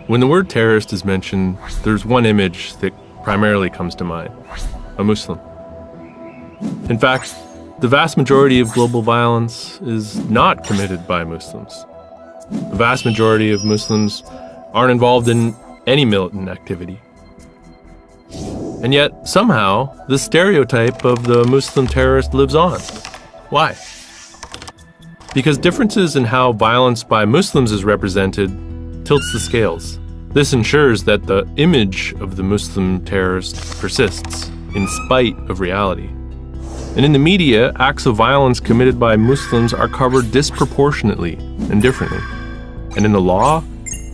When the word terrorist is mentioned, there's one image that primarily comes to mind: a Muslim. In fact, the vast majority of global violence is not committed by Muslims. The vast majority of Muslims aren't involved in any militant activity. And yet, somehow, the stereotype of the Muslim terrorist lives on. Why? Because differences in how violence by Muslims is represented tilts the scales. This ensures that the image of the Muslim terrorist persists, in spite of reality. And in the media, acts of violence committed by Muslims are covered disproportionately and differently. And in the law,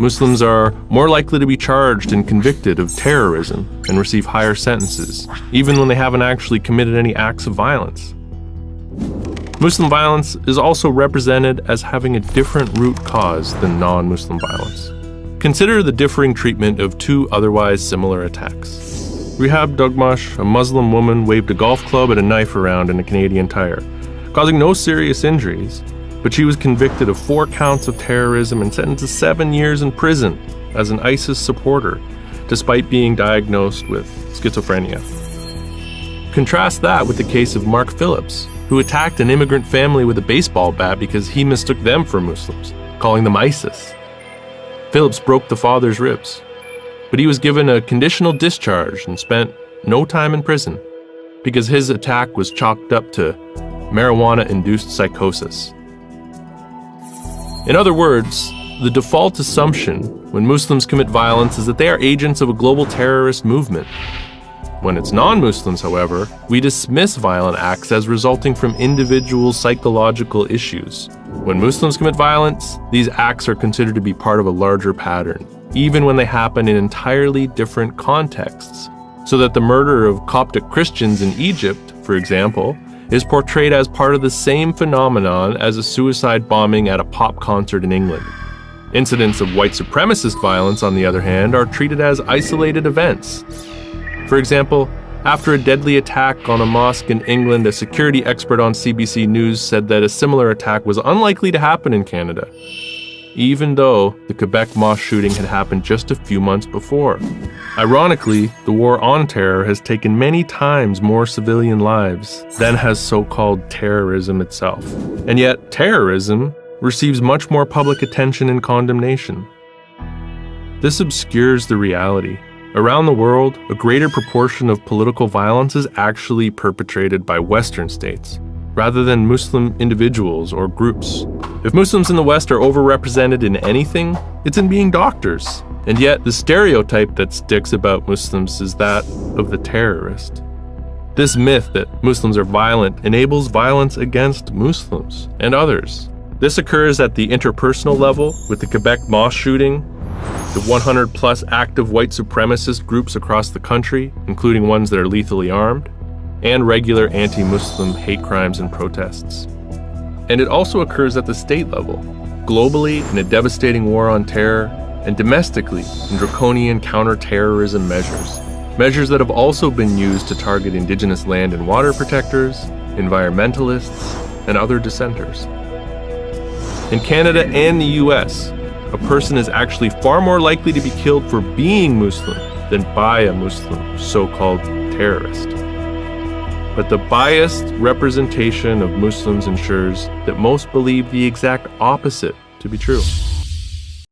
Muslims are more likely to be charged and convicted of terrorism and receive higher sentences, even when they haven't actually committed any acts of violence. Muslim violence is also represented as having a different root cause than non-Muslim violence. Consider the differing treatment of two otherwise similar attacks. Rehab Dugmash, a Muslim woman, waved a golf club and a knife around in a Canadian Tire, causing no serious injuries, but she was convicted of 4 counts of terrorism and sentenced to 7 years in prison as an ISIS supporter, despite being diagnosed with schizophrenia. Contrast that with the case of Mark Phillips, who attacked an immigrant family with a baseball bat because he mistook them for Muslims, calling them ISIS. Phillips broke the father's ribs, but he was given a conditional discharge and spent no time in prison because his attack was chalked up to marijuana-induced psychosis. In other words, the default assumption when Muslims commit violence is that they are agents of a global terrorist movement. When it's non-Muslims, however, we dismiss violent acts as resulting from individual psychological issues. When Muslims commit violence, these acts are considered to be part of a larger pattern, even when they happen in entirely different contexts. So that the murder of Coptic Christians in Egypt, for example, is portrayed as part of the same phenomenon as a suicide bombing at a pop concert in England. Incidents of white supremacist violence, on the other hand, are treated as isolated events. For example, after a deadly attack on a mosque in England, a security expert on CBC News said that a similar attack was unlikely to happen in Canada, even though the Quebec mosque shooting had happened just a few months before. Ironically, the war on terror has taken many times more civilian lives than has so-called terrorism itself. And yet, terrorism receives much more public attention and condemnation. This obscures the reality. Around the world, a greater proportion of political violence is actually perpetrated by Western states, rather than Muslim individuals or groups. If Muslims in the West are overrepresented in anything, it's in being doctors. And yet, the stereotype that sticks about Muslims is that of the terrorist. This myth that Muslims are violent enables violence against Muslims and others. This occurs at the interpersonal level with the Quebec mosque shooting, the 100-plus active white supremacist groups across the country, including ones that are lethally armed, and regular anti-Muslim hate crimes and protests. And it also occurs at the state level, globally in a devastating war on terror, and domestically in draconian counter-terrorism measures that have also been used to target Indigenous land and water protectors, environmentalists, and other dissenters. In Canada and the US, a person is actually far more likely to be killed for being Muslim than by a Muslim so-called terrorist. But the biased representation of Muslims ensures that most believe the exact opposite to be true.